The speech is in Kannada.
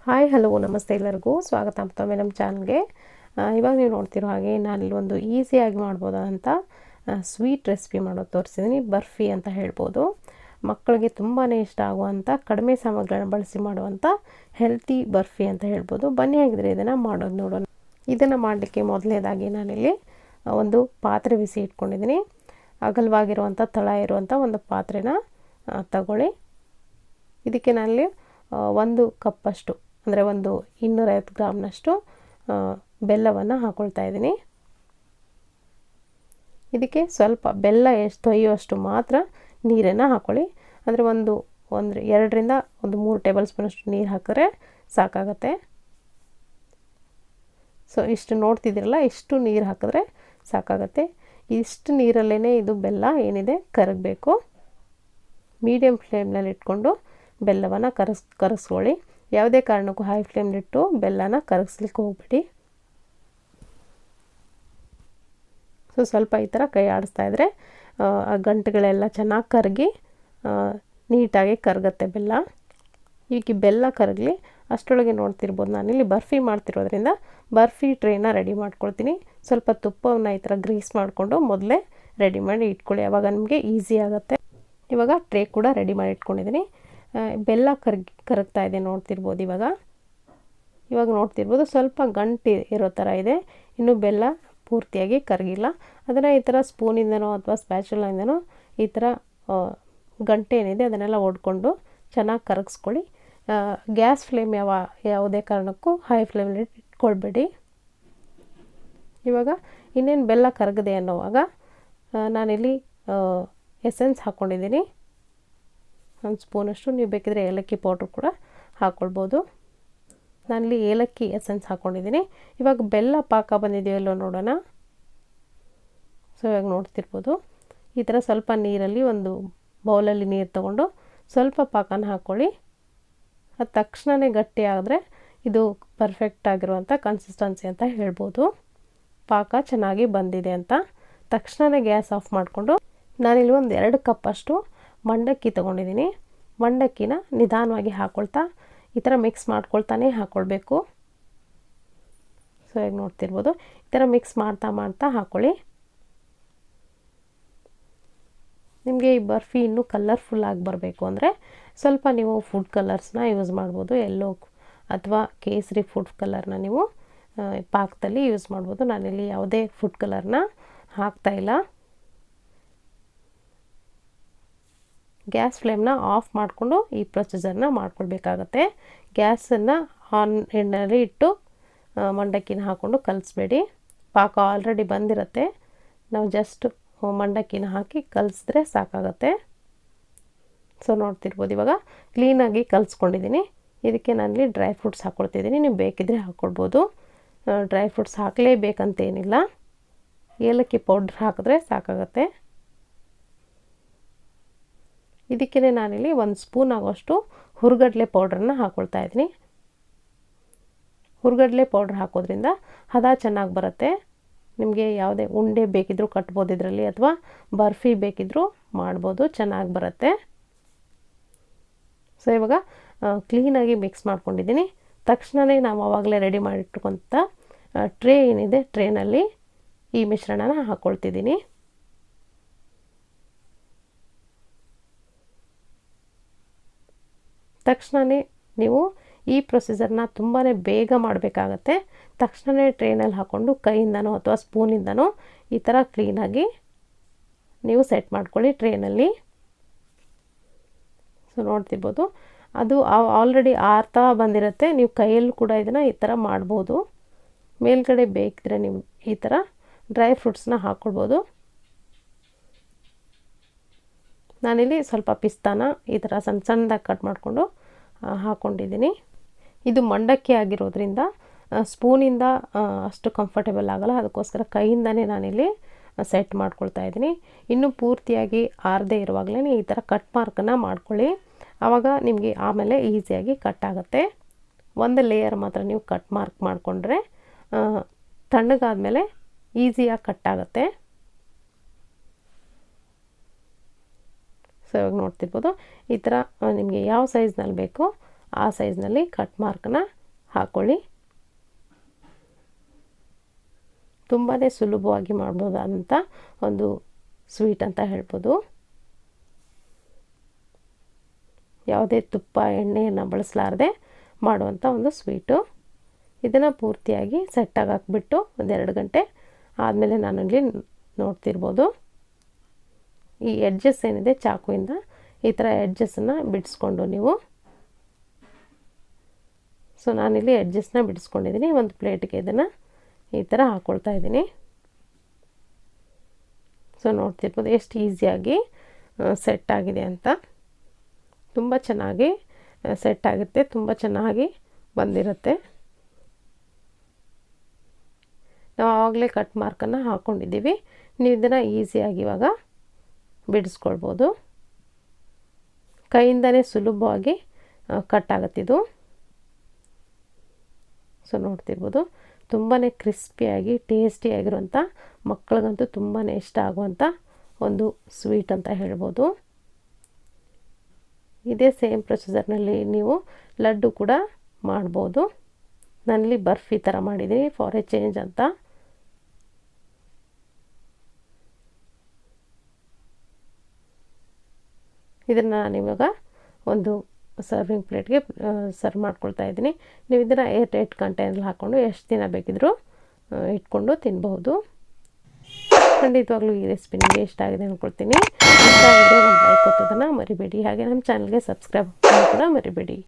ಹಾಯ್ ಹಲೋ ನಮಸ್ತೆ ಎಲ್ಲರಿಗೂ ಸ್ವಾಗತ ಮತ್ತೊಮ್ಮೆ ನಮ್ಮ ಚಾನಲ್ಗೆ. ಇವಾಗ ನೀವು ನೋಡ್ತಿರೋ ಹಾಗೆ ನಾನಿಲ್ಲಿ ಒಂದು ಈಸಿಯಾಗಿ ಮಾಡ್ಬೋದಂತ ಸ್ವೀಟ್ ರೆಸಿಪಿ ಮಾಡೋದು ತೋರಿಸಿದ್ದೀನಿ. ಬರ್ಫಿ ಅಂತ ಹೇಳ್ಬೋದು. ಮಕ್ಕಳಿಗೆ ತುಂಬಾ ಇಷ್ಟ ಆಗುವಂಥ ಕಡಿಮೆ ಸಾಮಗ್ರಿಗಳನ್ನ ಬಳಸಿ ಮಾಡುವಂಥ ಹೆಲ್ತಿ ಬರ್ಫಿ ಅಂತ ಹೇಳ್ಬೋದು. ಬನ್ನಿ ಹಾಗಿದ್ರೆ ಇದನ್ನು ಮಾಡೋದು ನೋಡೋಣ. ಇದನ್ನು ಮಾಡಲಿಕ್ಕೆ ಮೊದಲನೇದಾಗಿ ನಾನಿಲ್ಲಿ ಒಂದು ಪಾತ್ರೆ ಬಿಸಿ ಇಟ್ಕೊಂಡಿದ್ದೀನಿ. ಅಗಲವಾಗಿರುವಂಥ ತಳ ಇರುವಂಥ ಒಂದು ಪಾತ್ರೆನ ತಗೊಳ್ಳಿ. ಇದಕ್ಕೆ ನಾನಲ್ಲಿ 1 ಕಪ್ಪಷ್ಟು ಅಂದರೆ ಒಂದು 250 ಗ್ರಾಮ್ನಷ್ಟು ಬೆಲ್ಲವನ್ನು ಹಾಕ್ಕೊಳ್ತಾ ಇದ್ದೀನಿ. ಇದಕ್ಕೆ ಸ್ವಲ್ಪ ಬೆಲ್ಲ ಎಷ್ಟು ತೊಯ್ಯುವಷ್ಟು ಮಾತ್ರ ನೀರನ್ನು ಹಾಕ್ಕೊಳ್ಳಿ. ಅಂದರೆ ಒಂದು 2ರಿಂದ 3 ಟೇಬಲ್ ಸ್ಪೂನಷ್ಟು ನೀರು ಹಾಕಿದ್ರೆ ಸಾಕಾಗತ್ತೆ. ಸೊ ಇಷ್ಟು ನೋಡ್ತಿದ್ದೀರಲ್ಲ, ಇಷ್ಟು ನೀರು ಹಾಕಿದ್ರೆ ಸಾಕಾಗತ್ತೆ. ಇಷ್ಟು ನೀರಲ್ಲೇ ಇದು ಬೆಲ್ಲ ಏನಿದೆ ಕರಗಬೇಕು. ಮೀಡಿಯಮ್ ಫ್ಲೇಮ್ನಲ್ಲಿ ಇಟ್ಕೊಂಡು ಬೆಲ್ಲವನ್ನು ಕರಗಿಸ್ಕೊಳ್ಳಿ. ಯಾವುದೇ ಕಾರಣಕ್ಕೂ ಹೈ ಫ್ಲೇಮ್ಲಿಟ್ಟು ಬೆಲ್ಲನ ಕರಗಿಸ್ಲಿಕ್ಕೆ ಹೋಗ್ಬೇಡಿ. ಸೊ ಸ್ವಲ್ಪ ಈ ಥರ ಕೈ ಆಡಿಸ್ತಾ ಇದ್ದರೆ ಆ ಗಂಟುಗಳೆಲ್ಲ ಚೆನ್ನಾಗಿ ಕರಗಿ ನೀಟಾಗಿ ಕರಗತ್ತೆ ಬೆಲ್ಲ. ಈಗ ಬೆಲ್ಲ ಕರಗಲಿ ಅಷ್ಟರೊಳಗೆ ನೋಡ್ತಿರ್ಬೋದು, ನಾನಿಲ್ಲಿ ಬರ್ಫಿ ಮಾಡ್ತಿರೋದ್ರಿಂದ ಬರ್ಫಿ ಟ್ರೇನ ರೆಡಿ ಮಾಡ್ಕೊಳ್ತೀನಿ. ಸ್ವಲ್ಪ ತುಪ್ಪವನ್ನು ಈ ಥರ ಗ್ರೀಸ್ ಮಾಡಿಕೊಂಡು ಮೊದಲೇ ರೆಡಿ ಮಾಡಿ ಇಟ್ಕೊಳ್ಳಿ, ಆವಾಗ ನಿಮಗೆ ಈಸಿ ಆಗುತ್ತೆ. ಇವಾಗ ಟ್ರೇ ಕೂಡ ರೆಡಿ ಮಾಡಿ ಇಟ್ಕೊಂಡಿದ್ದೀನಿ. ಬೆಲ್ಲ ಕರಗ್ತಾ ಇದೆ ನೋಡ್ತಿರ್ಬೋದು. ಇವಾಗ ನೋಡ್ತಿರ್ಬೋದು ಸ್ವಲ್ಪ ಗಂಟು ಇರೋ ಥರ ಇದೆ. ಇನ್ನು ಬೆಲ್ಲ ಪೂರ್ತಿಯಾಗಿ ಕರಗಿಲ್ಲ. ಅದನ್ನು ಈ ಥರ ಸ್ಪೂನಿಂದನೋ ಅಥವಾ ಸ್ಪ್ಯಾಚುಲಿಂದನೋ ಈ ಥರ ಗಂಟೆ ಏನಿದೆ ಅದನ್ನೆಲ್ಲ ಒಡ್ಕೊಂಡು ಚೆನ್ನಾಗಿ ಕರಗಿಸ್ಕೊಳ್ಳಿ. ಗ್ಯಾಸ್ ಫ್ಲೇಮ್ ಯಾವುದೇ ಕಾರಣಕ್ಕೂ ಹೈ ಫ್ಲೇಮಲ್ಲಿ ಇಟ್ಕೊಳ್ಬೇಡಿ. ಇವಾಗ ಇನ್ನೇನು ಬೆಲ್ಲ ಕರಗದೆ ಅನ್ನೋವಾಗ ನಾನಿಲ್ಲಿ ಎಸೆನ್ಸ್ ಹಾಕ್ಕೊಂಡಿದ್ದೀನಿ. 1 ಸ್ಪೂನಷ್ಟು. ನೀವು ಬೇಕಿದ್ರೆ ಏಲಕ್ಕಿ ಪೌಡ್ರ್ ಕೂಡ ಹಾಕ್ಕೊಳ್ಬೋದು. ನಾನಿಲ್ಲಿ ಏಲಕ್ಕಿ ಎಸೆನ್ಸ್ ಹಾಕ್ಕೊಂಡಿದ್ದೀನಿ. ಇವಾಗ ಬೆಲ್ಲ ಪಾಕ ಬಂದಿದೆಯಲ್ಲೋ ನೋಡೋಣ. ಸೊ ಇವಾಗ ನೋಡ್ತಿರ್ಬೋದು ಈ ಥರ ಸ್ವಲ್ಪ ನೀರಲ್ಲಿ ಒಂದು ಬೌಲಲ್ಲಿ ನೀರು ತೊಗೊಂಡು ಸ್ವಲ್ಪ ಪಾಕನ ಹಾಕ್ಕೊಳ್ಳಿ. ಅದು ತಕ್ಷಣವೇ ಗಟ್ಟಿ ಆದರೆ ಇದು ಪರ್ಫೆಕ್ಟ್ ಆಗಿರುವಂಥ ಕನ್ಸಿಸ್ಟೆನ್ಸಿ ಅಂತ ಹೇಳ್ಬೋದು. ಪಾಕ ಚೆನ್ನಾಗಿ ಬಂದಿದೆ ಅಂತ ತಕ್ಷಣವೇ ಗ್ಯಾಸ್ ಆಫ್ ಮಾಡಿಕೊಂಡು ನಾನಿಲ್ಲಿ ಒಂದು 2 ಕಪ್ಪಷ್ಟು ಮಂಡಕ್ಕಿ ತೊಗೊಂಡಿದ್ದೀನಿ. ಮಂಡಕ್ಕಿನ ನಿಧಾನವಾಗಿ ಹಾಕ್ಕೊಳ್ತಾ ಈ ಥರ ಮಿಕ್ಸ್ ಮಾಡ್ಕೊಳ್ತಾನೆ ಹಾಕ್ಕೊಳ್ಬೇಕು. ಸೊ ಈಗ ನೋಡ್ತಿರ್ಬೋದು ಈ ಥರ ಮಿಕ್ಸ್ ಮಾಡ್ತಾ ಹಾಕ್ಕೊಳ್ಳಿ. ನಿಮಗೆ ಈ ಬರ್ಫಿ ಇನ್ನೂ ಕಲರ್ಫುಲ್ಲಾಗಿ ಬರಬೇಕು ಅಂದರೆ ಸ್ವಲ್ಪ ನೀವು ಫುಡ್ ಕಲರ್ಸ್ನ ಯೂಸ್ ಮಾಡ್ಬೋದು. ಎಲ್ಲೋ ಅಥವಾ ಕೇಸರಿ ಫುಡ್ ಕಲರ್ನ ನೀವು ಪಾಕದಲ್ಲಿ ಯೂಸ್ ಮಾಡ್ಬೋದು. ನಾನಿಲ್ಲಿ ಯಾವುದೇ ಫುಡ್ ಕಲರ್ನ ಹಾಕ್ತಾಯಿಲ್ಲ. ಗ್ಯಾಸ್ ಫ್ಲೇಮ್ನ ಆಫ್ ಮಾಡಿಕೊಂಡು ಈ ಪ್ರೊಸೀಜರ್ನ ಮಾಡ್ಕೊಳ್ಬೇಕಾಗತ್ತೆ. ಗ್ಯಾಸನ್ನು ಆನ್ ಎಣ್ಣೆಯಲ್ಲಿ ಇಟ್ಟು ಮಂಡಕ್ಕಿನ ಹಾಕ್ಕೊಂಡು ಕಲಿಸ್ಬೇಡಿ. ಪಾಕ ಆಲ್ರೆಡಿ ಬಂದಿರುತ್ತೆ, ನಾವು ಜಸ್ಟ್ ಮಂಡಕ್ಕಿನ ಹಾಕಿ ಕಲಿಸಿದ್ರೆ ಸಾಕಾಗತ್ತೆ. ಸೊ ನೋಡ್ತಿರ್ಬೋದು ಇವಾಗ ಕ್ಲೀನಾಗಿ ಕಲಿಸ್ಕೊಂಡಿದ್ದೀನಿ. ಇದಕ್ಕೆ ನಾನಿಲ್ಲಿ ಡ್ರೈ ಫ್ರೂಟ್ಸ್ ಹಾಕ್ಕೊಳ್ತಿದ್ದೀನಿ. ನೀವು ಬೇಕಿದ್ದರೆ ಹಾಕ್ಕೊಳ್ಬೋದು. ಡ್ರೈ ಫ್ರೂಟ್ಸ್ ಹಾಕಲೇಬೇಕಂತೇನಿಲ್ಲ, ಏಲಕ್ಕಿ ಪೌಡ್ರ್ ಹಾಕಿದ್ರೆ ಸಾಕಾಗತ್ತೆ. ಇದಕ್ಕೇ ನಾನಿಲ್ಲಿ 1 ಸ್ಪೂನ್ ಆಗೋಷ್ಟು ಹುರ್ಗಡ್ಲೆ ಪೌಡ್ರನ್ನ ಹಾಕ್ಕೊಳ್ತಾ ಇದ್ದೀನಿ. ಹುರ್ಗಡ್ಲೆ ಪೌಡ್ರ್ ಹಾಕೋದ್ರಿಂದ ಹದ ಚೆನ್ನಾಗಿ ಬರುತ್ತೆ. ನಿಮಗೆ ಯಾವುದೇ ಉಂಡೆ ಬೇಕಿದ್ರೂ ಕಟ್ಬೋದು ಇದರಲ್ಲಿ, ಅಥವಾ ಬರ್ಫಿ ಬೇಕಿದ್ರೂ ಮಾಡ್ಬೋದು, ಚೆನ್ನಾಗಿ ಬರುತ್ತೆ. ಸೊ ಇವಾಗ ಕ್ಲೀನಾಗಿ ಮಿಕ್ಸ್ ಮಾಡ್ಕೊಂಡಿದ್ದೀನಿ. ತಕ್ಷಣವೇ ನಾವು ಆವಾಗಲೇ ರೆಡಿ ಮಾಡಿಟ್ಕೊಂಥ ಟ್ರೇ ಏನಿದೆ ಟ್ರೇನಲ್ಲಿ ಈ ಮಿಶ್ರಣನ ಹಾಕ್ಕೊಳ್ತಿದ್ದೀನಿ. ತಕ್ಷಣವೇ ನೀವು ಈ ಪ್ರೊಸೀಜರ್ನ ತುಂಬಾ ಬೇಗ ಮಾಡಬೇಕಾಗತ್ತೆ. ತಕ್ಷಣವೇ ಟ್ರೇನಲ್ಲಿ ಹಾಕ್ಕೊಂಡು ಕೈಯಿಂದನೋ ಅಥವಾ ಸ್ಪೂನಿಂದನೋ ಈ ಥರ ಕ್ಲೀನಾಗಿ ನೀವು ಸೆಟ್ ಮಾಡ್ಕೊಳ್ಳಿ ಟ್ರೇನಲ್ಲಿ. ಸೊ ನೋಡ್ತಿರ್ಬೋದು ಅದು ಆಲ್ರೆಡಿ ಆರ್ತಾ ಬಂದಿರುತ್ತೆ. ನೀವು ಕೈಯಲ್ಲೂ ಕೂಡ ಇದನ್ನು ಈ ಥರ ಮಾಡ್ಬೋದು. ಮೇಲ್ಗಡೆ ಬೇಕಿದ್ರೆ ನೀವು ಈ ಥರ ಡ್ರೈ ಫ್ರೂಟ್ಸ್ನ ಹಾಕ್ಕೊಳ್ಬೋದು. ನಾನಿಲ್ಲಿ ಸ್ವಲ್ಪ ಪಿಸ್ತಾನ ಈ ಥರ ಸಣ್ಣದಾಗಿ ಕಟ್ ಮಾಡಿಕೊಂಡು ಹಾಕ್ಕೊಂಡಿದ್ದೀನಿ. ಇದು ಮಂಡಕ್ಕಿ ಆಗಿರೋದ್ರಿಂದ ಸ್ಪೂನಿಂದ ಅಷ್ಟು ಕಂಫರ್ಟೇಬಲ್ ಆಗಲ್ಲ, ಅದಕ್ಕೋಸ್ಕರ ಕೈಯಿಂದನೇ ನಾನಿಲ್ಲಿ ಸೆಟ್ ಮಾಡ್ಕೊಳ್ತಾ ಇದ್ದೀನಿ. ಇನ್ನೂ ಪೂರ್ತಿಯಾಗಿ ಆರದೇ ಇರುವಾಗಲೇ ಈ ಥರ ಕಟ್ ಮಾರ್ಕನ್ನು ಮಾಡ್ಕೊಳ್ಳಿ, ಆವಾಗ ನಿಮಗೆ ಆಮೇಲೆ ಈಸಿಯಾಗಿ ಕಟ್ ಆಗುತ್ತೆ. ಒಂದು ಲೇಯರ್ ಮಾತ್ರ ನೀವು ಕಟ್ ಮಾರ್ಕ್ ಮಾಡಿಕೊಂಡ್ರೆ ತಣ್ಣಗಾದ್ಮೇಲೆ ಈಸಿಯಾಗಿ ಕಟ್ ಆಗುತ್ತೆ. ಸೊ ಇವಾಗ ನೋಡ್ತಿರ್ಬೋದು ಈ ಥರ ನಿಮಗೆ ಯಾವ ಸೈಜ್ನಲ್ಲಿ ಬೇಕೋ ಆ ಸೈಜ್ನಲ್ಲಿ ಕಟ್ ಮಾರ್ಕನ್ನ ಹಾಕ್ಕೊಳ್ಳಿ. ತುಂಬಾ ಸುಲಭವಾಗಿ ಮಾಡ್ಬೋದಂಥ ಒಂದು ಸ್ವೀಟ್ ಅಂತ ಹೇಳ್ಬೋದು. ಯಾವುದೇ ತುಪ್ಪ ಎಣ್ಣೆಯನ್ನು ಬಳಸಲಾರದೆ ಮಾಡುವಂಥ ಒಂದು ಸ್ವೀಟು. ಇದನ್ನು ಪೂರ್ತಿಯಾಗಿ ಸೆಟ್ಟಾಗಿ ಹಾಕ್ಬಿಟ್ಟು 1-2 ಗಂಟೆ ಆದಮೇಲೆ ನಾನಲ್ಲಿ ನೋಡ್ತಿರ್ಬೋದು, ಈ ಎಡ್ಜಸ್ ಏನಿದೆ ಚಾಕುವಿಂದ ಈ ಥರ ಎಡ್ಜಸ್ಸನ್ನು ಬಿಡಿಸ್ಕೊಂಡು ನೀವು, ಸೊ ನಾನಿಲ್ಲಿ ಎಡ್ಜಸ್ನ ಬಿಡಿಸ್ಕೊಂಡಿದ್ದೀನಿ. ಒಂದು ಪ್ಲೇಟ್ಗೆ ಇದನ್ನು ಈ ಥರ ಹಾಕ್ಕೊಳ್ತಾ ಇದ್ದೀನಿ. ಸೊ ನೋಡ್ತಿರ್ಬೋದು ಎಷ್ಟು ಈಸಿಯಾಗಿ ಸೆಟ್ ಆಗಿದೆ ಅಂತ. ತುಂಬ ಚೆನ್ನಾಗಿ ಸೆಟ್ ಆಗುತ್ತೆ, ತುಂಬ ಚೆನ್ನಾಗಿ ಬಂದಿರುತ್ತೆ. ನಾವು ಆವಾಗಲೇ ಕಟ್ ಮಾರ್ಕನ್ನು ಹಾಕ್ಕೊಂಡಿದ್ದೀವಿ. ನೀವು ಇದನ್ನು ಈಸಿಯಾಗಿ ಇವಾಗ ಬಿಡಿಸ್ಕೊಳ್ಬೋದು. ಕೈಯಿಂದನೇ ಸುಲಭವಾಗಿ ಕಟ್ ಆಗುತ್ತಿದ್ದು. ಸೊ ನೋಡ್ತಿರ್ಬೋದು ತುಂಬಾ ಕ್ರಿಸ್ಪಿಯಾಗಿ ಟೇಸ್ಟಿಯಾಗಿರುವಂಥ, ಮಕ್ಕಳಿಗಂತೂ ತುಂಬಾ ಇಷ್ಟ ಆಗುವಂಥ ಒಂದು ಸ್ವೀಟ್ ಅಂತ ಹೇಳ್ಬೋದು. ಇದೇ ಸೇಮ್ ಪ್ರೊಸೀಜರ್ನಲ್ಲಿ ನೀವು ಲಡ್ಡು ಕೂಡ ಮಾಡ್ಬೋದು. ನಾನಿಲ್ಲಿ ಬರ್ಫಿ ಥರ ಮಾಡಿದ್ದೀನಿ ಫಾರ್ ಎ ಚೇಂಜ್ ಅಂತ. ಇದನ್ನು ನಾನಿವಾಗ ಒಂದು ಸರ್ವಿಂಗ್ ಪ್ಲೇಟ್ಗೆ ಸರ್ವ್ ಮಾಡ್ಕೊಳ್ತಾ ಇದ್ದೀನಿ. ನೀವು ಇದನ್ನು ಏರ್ ಟೈಟ್ ಕಂಟೈನಲ್ಲಿ ಹಾಕ್ಕೊಂಡು ಎಷ್ಟು ದಿನ ಬೇಕಿದ್ರೂ ಇಟ್ಕೊಂಡು ತಿನ್ಬಹುದು. ಖಂಡಿತವಾಗ್ಲೂ ಈ ರೆಸಿಪಿ ನಿಮಗೆ ಇಷ್ಟ ಆಗಿದೆ ಅಂದ್ಕೊಳ್ತೀನಿ. ಇಷ್ಟ ಆಗಿದ್ರೆ ಒಂದು ಲೈಕ್ ಕೊಟ್ಟೋದನ್ನು ಮರಿಬೇಡಿ. ಹಾಗೆ ನಮ್ಮ ಚಾನಲ್ಗೆ ಸಬ್ಸ್ಕ್ರೈಬ್ ಕೂಡ ಮರಿಬೇಡಿ.